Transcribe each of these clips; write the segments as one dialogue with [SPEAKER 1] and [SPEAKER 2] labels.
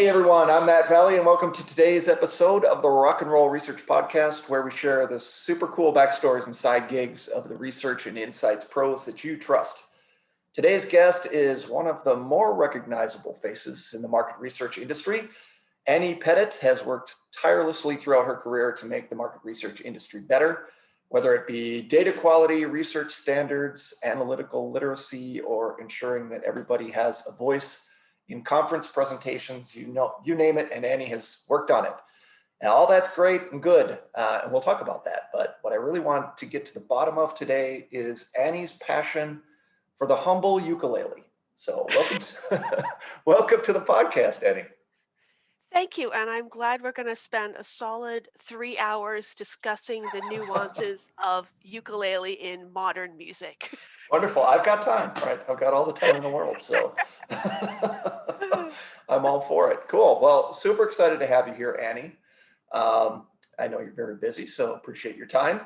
[SPEAKER 1] Hey everyone, I'm Matt Valley, and welcome to today's episode of the Rock and Roll Research Podcast, where we share the super cool backstories and side gigs of the research and insights pros that you trust. Today's guest is one of the more recognizable faces in the market research industry. Annie Pettit has worked tirelessly throughout her career to make the market research industry better, whether it be data quality, research standards, analytical literacy, or ensuring that everybody has a voice in conference presentations. You name it, and Annie has worked on it. And all that's great and good, and we'll talk about that. But what I really want to get to the bottom of today is Annie's passion for the humble ukulele. So welcome to the podcast, Annie.
[SPEAKER 2] Thank you, and I'm glad we're going to spend a solid 3 hours discussing the nuances of ukulele in modern music.
[SPEAKER 1] Wonderful. I've got time, right? I've got all the time in the world, so I'm all for it. Cool. Well, super excited to have you here, Annie. I know you're very busy, so appreciate your time.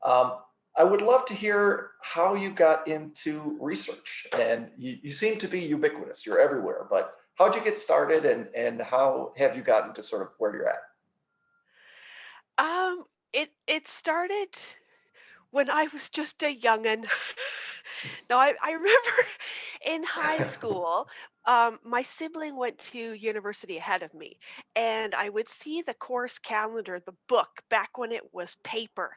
[SPEAKER 1] Um, I would love to hear how you got into research, and you seem to be ubiquitous. You're everywhere, but how'd you get started, and how have you gotten to sort of where you're at?
[SPEAKER 2] Um, it started when I was just a youngin'. No, I remember in high school, my sibling went to university ahead of me, and I would see the course calendar, the book, back when it was paper.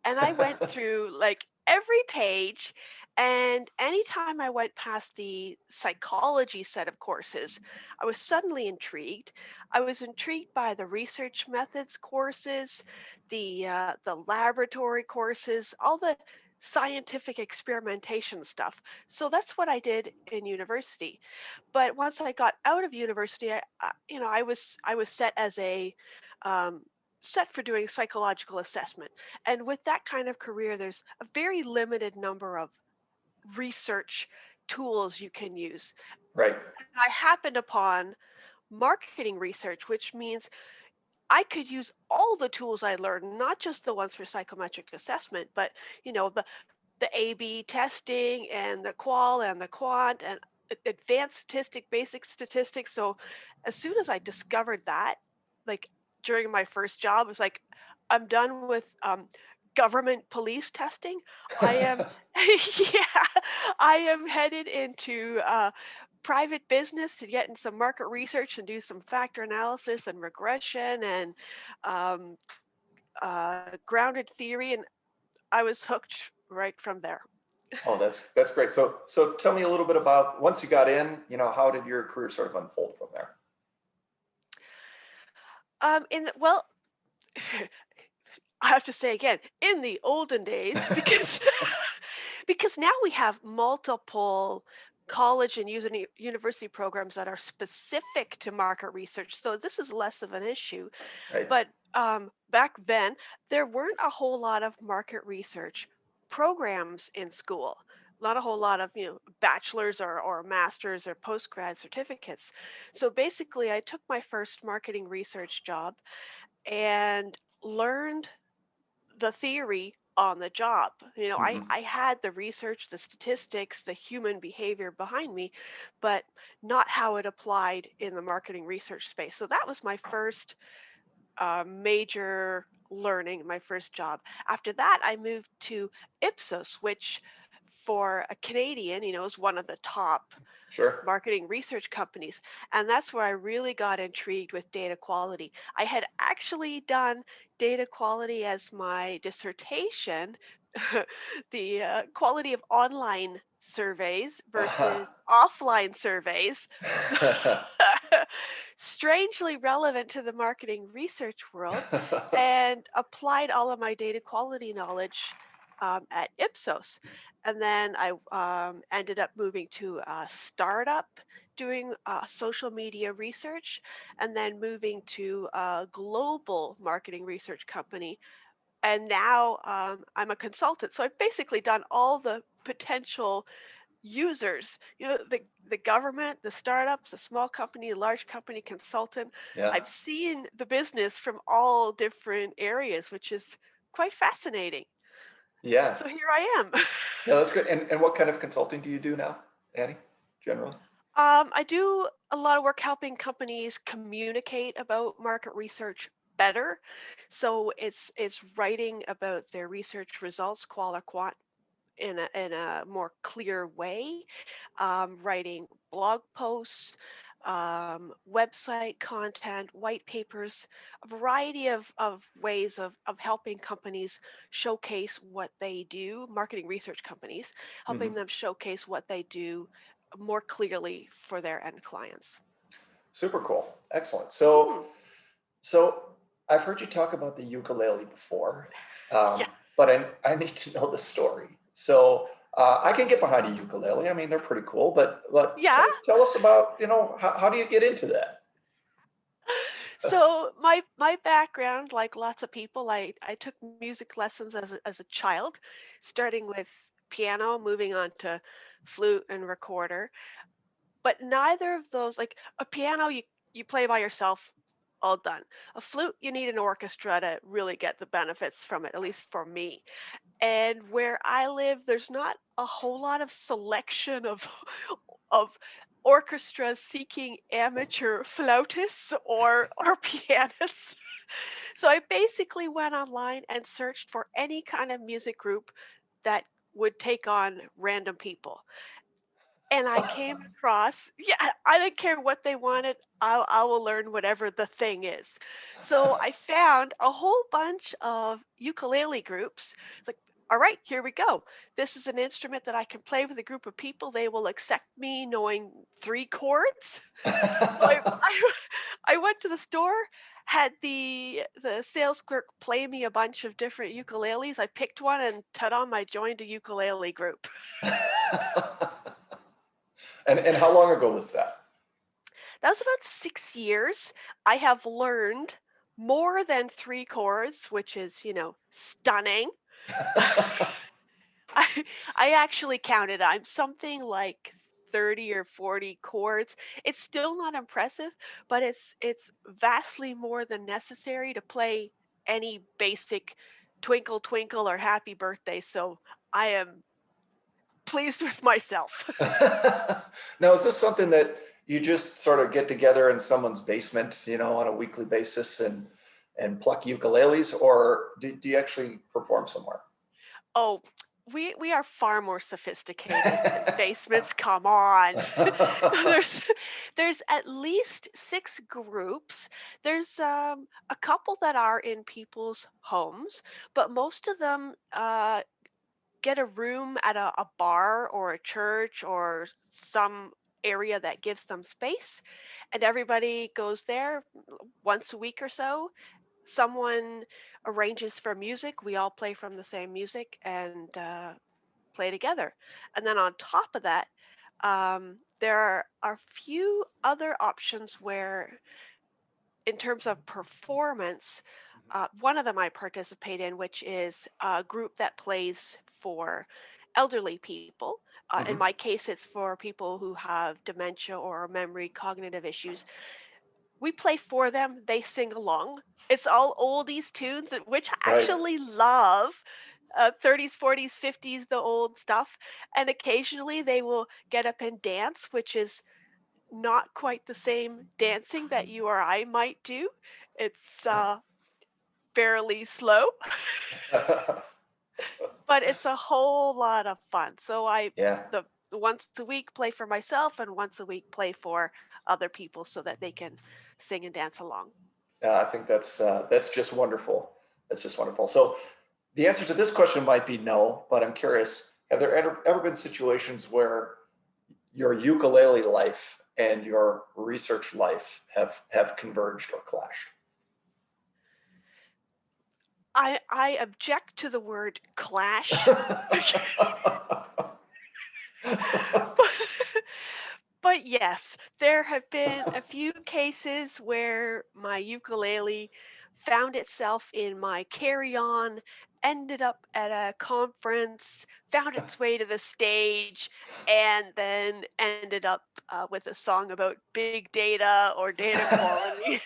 [SPEAKER 2] And I went through like every page, and anytime I went past the psychology set of courses, I was suddenly intrigued. I was intrigued by the research methods courses, the laboratory courses, all the scientific experimentation stuff. So that's what I did in university. But once I got out of university, I was set as a um, set for doing psychological assessment. And with that kind of career, there's a very limited number of research tools you can use.
[SPEAKER 1] Right.
[SPEAKER 2] And I happened upon marketing research, which means I could use all the tools I learned, not just the ones for psychometric assessment, but the A/B testing and the qual and the quant and advanced statistic, basic statistics. So as soon as I discovered that, like during my first job, it was like, I'm done with government police testing. I am, yeah, I am headed into private business to get in some market research and do some factor analysis and regression and um, grounded theory. And I was hooked right from there.
[SPEAKER 1] Oh, that's great. So tell me a little bit about once you got in, how did your career sort of unfold from there?
[SPEAKER 2] Well, I have to say again, in the olden days, because because now we have multiple college and university programs that are specific to market research. So this is less of an issue.
[SPEAKER 1] Right.
[SPEAKER 2] But back then, there weren't a whole lot of market research programs in school. Not a whole lot of bachelor's or master's or postgrad certificates. So basically, I took my first marketing research job and learned the theory on the job. I had the research, the statistics, the human behavior behind me, but not how it applied in the marketing research space. So that was my first major learning, my first job. After that, I moved to Ipsos, which for a Canadian, is one of the top
[SPEAKER 1] Sure.
[SPEAKER 2] marketing research companies. And that's where I really got intrigued with data quality. I had actually done data quality as my dissertation, the quality of online surveys versus offline surveys. So strangely relevant to the marketing research world, and applied all of my data quality knowledge at Ipsos. And then I ended up moving to a startup doing social media research, and then moving to a global marketing research company. And now I'm a consultant. So I've basically done all the potential users, the government, the startups, the small company, large company, consultant.
[SPEAKER 1] Yeah.
[SPEAKER 2] I've seen the business from all different areas, which is quite fascinating.
[SPEAKER 1] Yeah.
[SPEAKER 2] So here I am.
[SPEAKER 1] No, that's good. And what kind of consulting do you do now, Annie, generally?
[SPEAKER 2] I do a lot of work helping companies communicate about market research better. So it's writing about their research results, qual or quant, in a more clear way, writing blog posts, website content, white papers, a variety of ways of helping companies showcase what they do, marketing research companies, helping
[SPEAKER 1] Hmm.
[SPEAKER 2] them showcase what they do more clearly for their end clients.
[SPEAKER 1] Super cool. Excellent.
[SPEAKER 2] Mhm.
[SPEAKER 1] So I've heard you talk about the ukulele before,
[SPEAKER 2] Yeah,
[SPEAKER 1] but I need to know the story. So I can get behind a ukulele. I mean, they're pretty cool, but
[SPEAKER 2] yeah.
[SPEAKER 1] tell us about, how do you get into that?
[SPEAKER 2] So my background, like lots of people, I took music lessons as a child, starting with piano, moving on to flute and recorder. But neither of those, like a piano, you play by yourself, all done. A flute, you need an orchestra to really get the benefits from it, at least for me. And where I live, there's not a whole lot of selection of of orchestras seeking amateur flautists or pianists. So I basically went online and searched for any kind of music group that would take on random people. And I came across, yeah, I didn't care what they wanted. I will learn whatever the thing is. So I found a whole bunch of ukulele groups. It's like, all right, here we go. This is an instrument that I can play with a group of people. They will accept me knowing three chords. So I went to the store, had the sales clerk play me a bunch of different ukuleles. I picked one and ta-da, I joined a ukulele group.
[SPEAKER 1] And how long ago was that?
[SPEAKER 2] That was about 6 years. I have learned more than 3 chords, which is, stunning. I I actually counted. I'm something like 30 or 40 chords. It's still not impressive, but it's vastly more than necessary to play any basic Twinkle Twinkle or Happy Birthday. So I am pleased with myself.
[SPEAKER 1] Now, is this something that you just sort of get together in someone's basement, on a weekly basis and pluck ukuleles, or do you actually perform somewhere?
[SPEAKER 2] Oh, we are far more sophisticated than basements. Come on. There's there's at least 6 groups. There's a couple that are in people's homes, but most of them get a room at a bar or a church or some area that gives them space, and everybody goes there once a week or so. Someone arranges for music. We all play from the same music and play together. And then on top of that, there are few other options where, in terms of performance, one of them I participate in, which is a group that plays for elderly people. In
[SPEAKER 1] Mhm.
[SPEAKER 2] my case, it's for people who have dementia or memory cognitive issues. We play for them, they sing along. It's all oldies tunes, which I
[SPEAKER 1] Right.
[SPEAKER 2] actually love. 30s, 40s, 50s, the old stuff. And occasionally they will get up and dance, which is not quite the same dancing that you or I might do. It's fairly slow, but it's a whole lot of fun. So
[SPEAKER 1] Yeah.
[SPEAKER 2] the once a week play for myself and once a week play for other people so that they can sing and dance along.
[SPEAKER 1] I think that's just wonderful. That's just wonderful. So the answer to this question might be no, but I'm curious. Have there ever been situations where your ukulele life and your research life have converged or clashed?
[SPEAKER 2] I object to the word clash, but but yes, there have been a few cases where my ukulele found itself in my carry-on, ended up at a conference, found its way to the stage, and then ended up with a song about big data or data quality.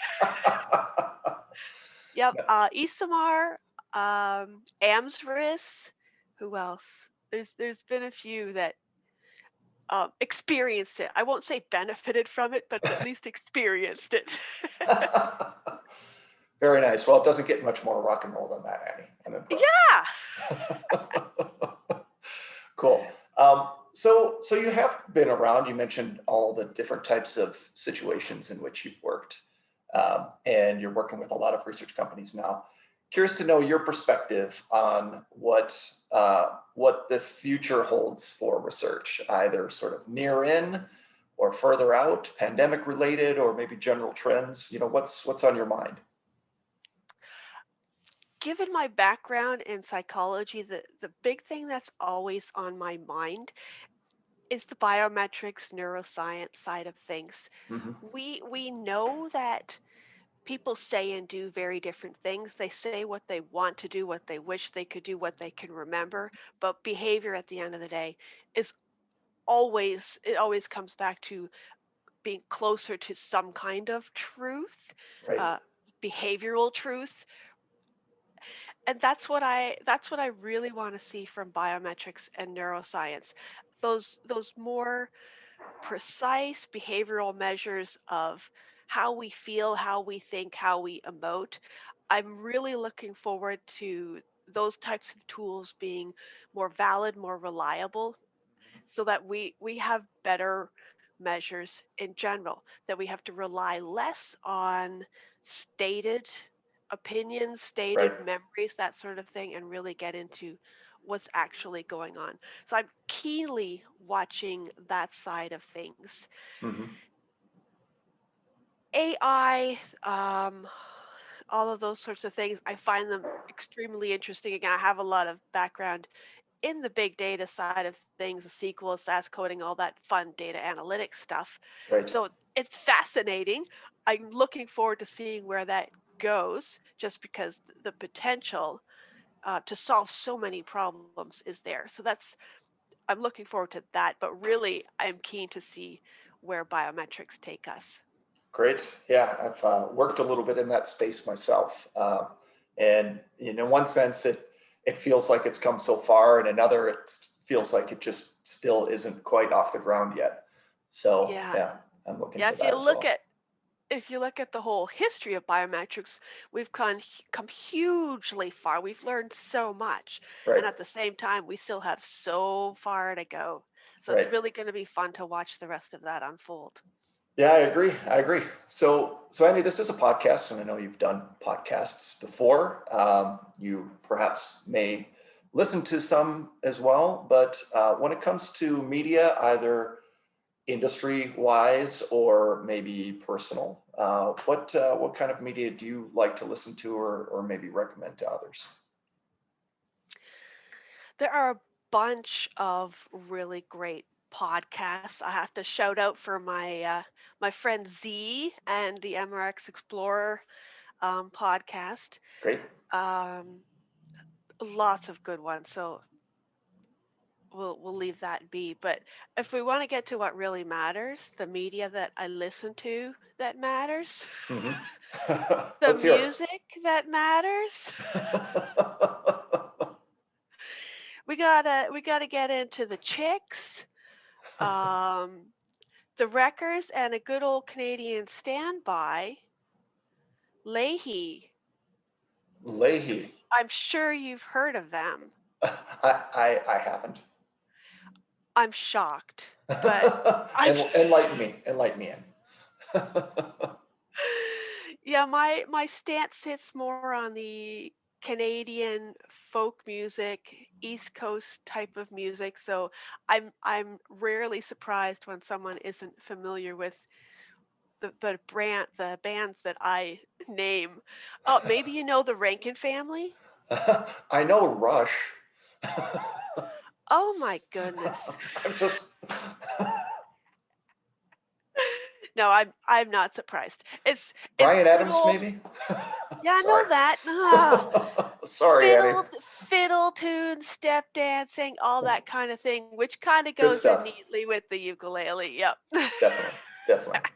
[SPEAKER 2] Yep, Isamar, Amsris, who else? There's been a few that experienced it. I won't say benefited from it, but at least experienced it.
[SPEAKER 1] Very nice. Well, it doesn't get much more rock and roll than that, Annie. I'm impressed.
[SPEAKER 2] Yeah.
[SPEAKER 1] Cool. So you have been around. You mentioned all the different types of situations in which you've worked, and you're working with a lot of research companies now. Curious to know your perspective on what the future holds for research, either sort of near in or further out, pandemic related, or maybe general trends. What's on your mind?
[SPEAKER 2] Given my background in psychology, the big thing that's always on my mind is the biometrics neuroscience side of things.
[SPEAKER 1] Hmm.
[SPEAKER 2] We know that people say and do very different things. They say what they want to do, what they wish they could do, what they can remember, but behavior at the end of the day is always comes back to being closer to some kind of truth,
[SPEAKER 1] Right.
[SPEAKER 2] uh, behavioral truth. And that's what I really want to see from biometrics and neuroscience. Those more precise behavioral measures of how we feel, how we think, how we emote. I'm really looking forward to those types of tools being more valid, more reliable, so that we have better measures in general, that we have to rely less on stated opinions,
[SPEAKER 1] Right.
[SPEAKER 2] stated memories, that sort of thing, and really get into what's actually going on. So I'm keenly watching that side of things.
[SPEAKER 1] Hmm.
[SPEAKER 2] AI, all of those sorts of things, I find them extremely interesting. Again, I have a lot of background in the big data side of things, the SQL, SAS coding, all that fun data analytics stuff.
[SPEAKER 1] Right.
[SPEAKER 2] So it's fascinating. I'm looking forward to seeing where that goes, just because the potential to solve so many problems is there. So I'm looking forward to that. But really, I'm keen to see where biometrics take us.
[SPEAKER 1] Great. Yeah, I've worked a little bit in that space myself, and in one sense, it feels like it's come so far, and another, it feels like it just still isn't quite off the ground yet. So
[SPEAKER 2] Yeah,
[SPEAKER 1] yeah, I'm looking
[SPEAKER 2] yeah.
[SPEAKER 1] for
[SPEAKER 2] If you
[SPEAKER 1] that as
[SPEAKER 2] look
[SPEAKER 1] well.
[SPEAKER 2] at if you look at the whole history of biometrics, we've come hugely far. We've learned so much.
[SPEAKER 1] Right.
[SPEAKER 2] And at the same time, we still have so far to go. So it's
[SPEAKER 1] Right.
[SPEAKER 2] really going to be fun to watch the rest of that unfold.
[SPEAKER 1] Yeah, I agree. I agree. So Andy, this is a podcast, and I know you've done podcasts before. You perhaps may listen to some as well, but when it comes to media, either industry wise or maybe personal, what kind of media do you like to listen to, or maybe recommend to others?
[SPEAKER 2] There are a bunch of really great podcasts. I have to shout out for my friend Z and the MRX Explorer podcast.
[SPEAKER 1] Great.
[SPEAKER 2] Um, Lots of good ones. So we'll leave that be. But if we want to get to what really matters, the media that I listen to that matters,
[SPEAKER 1] Hmm.
[SPEAKER 2] the
[SPEAKER 1] Let's hear
[SPEAKER 2] music that matters,
[SPEAKER 1] it.
[SPEAKER 2] we gotta get into the chicks, um, the wreckers, and a good old Canadian standby, Leahy.
[SPEAKER 1] Leahy.
[SPEAKER 2] I'm sure you've heard of them.
[SPEAKER 1] I haven't.
[SPEAKER 2] I'm shocked, but I
[SPEAKER 1] Enlighten me. Enlighten me in.
[SPEAKER 2] yeah, my stance sits more on the Canadian folk music, East Coast type of music. So I'm rarely surprised when someone isn't familiar with the bands that I name. Oh, maybe you know the Rankin Family?
[SPEAKER 1] I know Rush.
[SPEAKER 2] Oh my goodness.
[SPEAKER 1] I'm just
[SPEAKER 2] No, I'm not surprised. It's
[SPEAKER 1] Brian
[SPEAKER 2] good
[SPEAKER 1] Adams,
[SPEAKER 2] old.
[SPEAKER 1] maybe.
[SPEAKER 2] Yeah, I know
[SPEAKER 1] Sorry.
[SPEAKER 2] that. Ah,
[SPEAKER 1] Sorry, Eddie.
[SPEAKER 2] fiddle tunes, step dancing, all that kind of thing, which kind of
[SPEAKER 1] Good
[SPEAKER 2] goes in
[SPEAKER 1] stuff.
[SPEAKER 2] neatly with the ukulele. Yep.
[SPEAKER 1] Definitely. Definitely.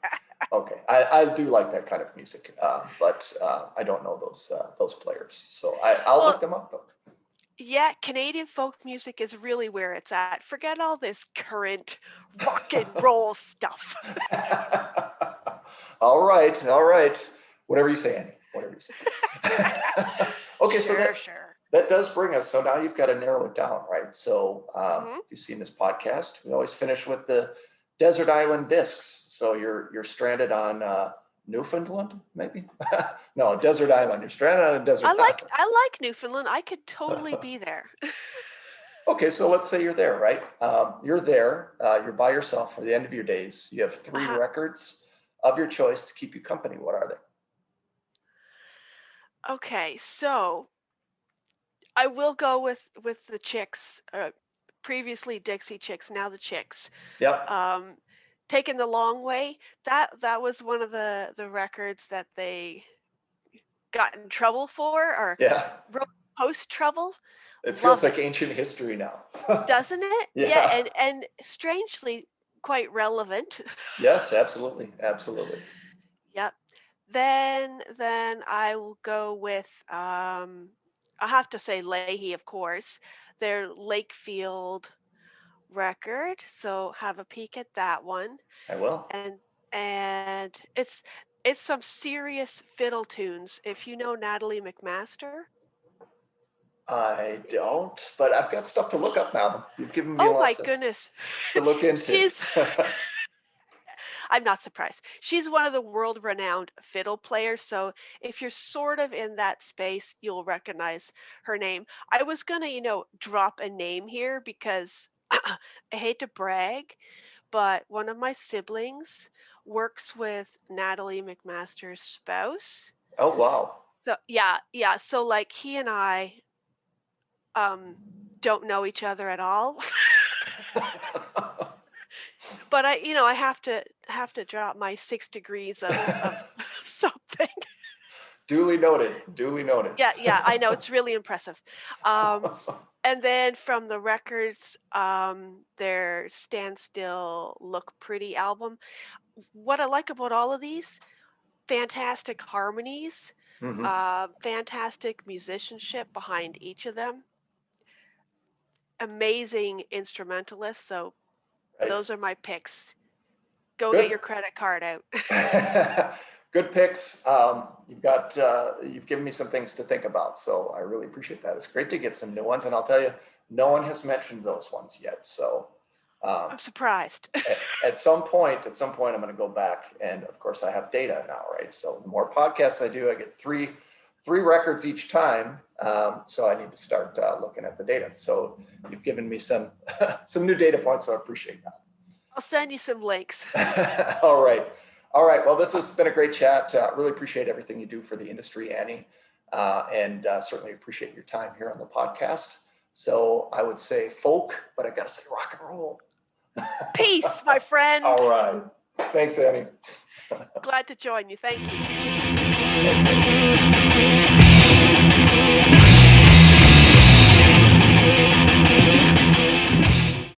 [SPEAKER 1] Okay, I do like that kind of music, but I don't know those players, so I'll
[SPEAKER 2] Well,
[SPEAKER 1] look them up though.
[SPEAKER 2] Yeah, Canadian folk music is really where it's at. Forget all this current rock and roll stuff.
[SPEAKER 1] All right, all right. Whatever you say, Annie. Whatever you say. Okay, so
[SPEAKER 2] Sure, sure.
[SPEAKER 1] that does bring us. So now you've got to narrow it down, right? So
[SPEAKER 2] Hmm.
[SPEAKER 1] if you've seen this podcast, we always finish with the desert island discs. So you're stranded on Newfoundland, maybe? No, desert island. You're stranded on a desert island.
[SPEAKER 2] I like Newfoundland. I could totally be there.
[SPEAKER 1] Okay, so let's say you're there, right? You're there. You're by yourself for the end of your days. You have three
[SPEAKER 2] Uh-huh.
[SPEAKER 1] records of your choice to keep you company. What are they?
[SPEAKER 2] Okay, so I will go with the Chicks, previously Dixie Chicks, now the Chicks.
[SPEAKER 1] Yep.
[SPEAKER 2] Um, Taking the Long Way. That was one of the records that they got in trouble for or
[SPEAKER 1] Yeah.
[SPEAKER 2] wrote post trouble.
[SPEAKER 1] It feels
[SPEAKER 2] Love
[SPEAKER 1] like
[SPEAKER 2] it,
[SPEAKER 1] ancient history now.
[SPEAKER 2] doesn't it? Yeah,
[SPEAKER 1] Yeah.
[SPEAKER 2] and strangely quite relevant.
[SPEAKER 1] Yes, absolutely. Absolutely.
[SPEAKER 2] Yep. Then I will go with I have to say Leahy, of course. Their Lakefield record. So have a peek at that one.
[SPEAKER 1] I will.
[SPEAKER 2] And and it's some serious fiddle tunes. If you know Natalie McMaster.
[SPEAKER 1] I don't, but I've got stuff to look up now. You've given me a
[SPEAKER 2] Oh
[SPEAKER 1] lot
[SPEAKER 2] my goodness.
[SPEAKER 1] to look into.
[SPEAKER 2] She's I'm not surprised. She's one of the world renowned fiddle players. So if you're sort of in that space, you'll recognize her name. I was going to, drop a name here because I hate to brag, but one of my siblings works with Natalie McMaster's spouse.
[SPEAKER 1] Oh, wow.
[SPEAKER 2] So yeah, yeah. So like he and I um don't know each other at all. But I have to drop my 6 degrees of something.
[SPEAKER 1] Duly noted. Duly noted.
[SPEAKER 2] Yeah, yeah, I know, it's really impressive. Um, and then from the records, their Stand Still, Look Pretty album. What I like about all of these, fantastic harmonies,
[SPEAKER 1] Hmm.
[SPEAKER 2] fantastic musicianship behind each of them, amazing instrumentalists. So
[SPEAKER 1] Right.
[SPEAKER 2] those are my picks. Go get
[SPEAKER 1] Good.
[SPEAKER 2] your credit card out.
[SPEAKER 1] Good picks. You've given me some things to think about, so I really appreciate that. It's great to get some new ones, and I'll tell you, no one has mentioned those ones yet. So um,
[SPEAKER 2] I'm surprised.
[SPEAKER 1] at some point, I'm going to go back, and of course, I have data now, right? So the more podcasts I do, I get three records each time. So I need to start looking at the data. So you've given me some some new data points, so I appreciate that.
[SPEAKER 2] I'll send you some links.
[SPEAKER 1] All right. All right. Well, this has been a great chat. Really appreciate everything you do for the industry, Annie, and certainly appreciate your time here on the podcast. So I would say folk, but I got to say rock and roll.
[SPEAKER 2] Peace, my friend.
[SPEAKER 1] All right. Thanks, Annie.
[SPEAKER 2] Glad to join you. Thank you.
[SPEAKER 1] Okay.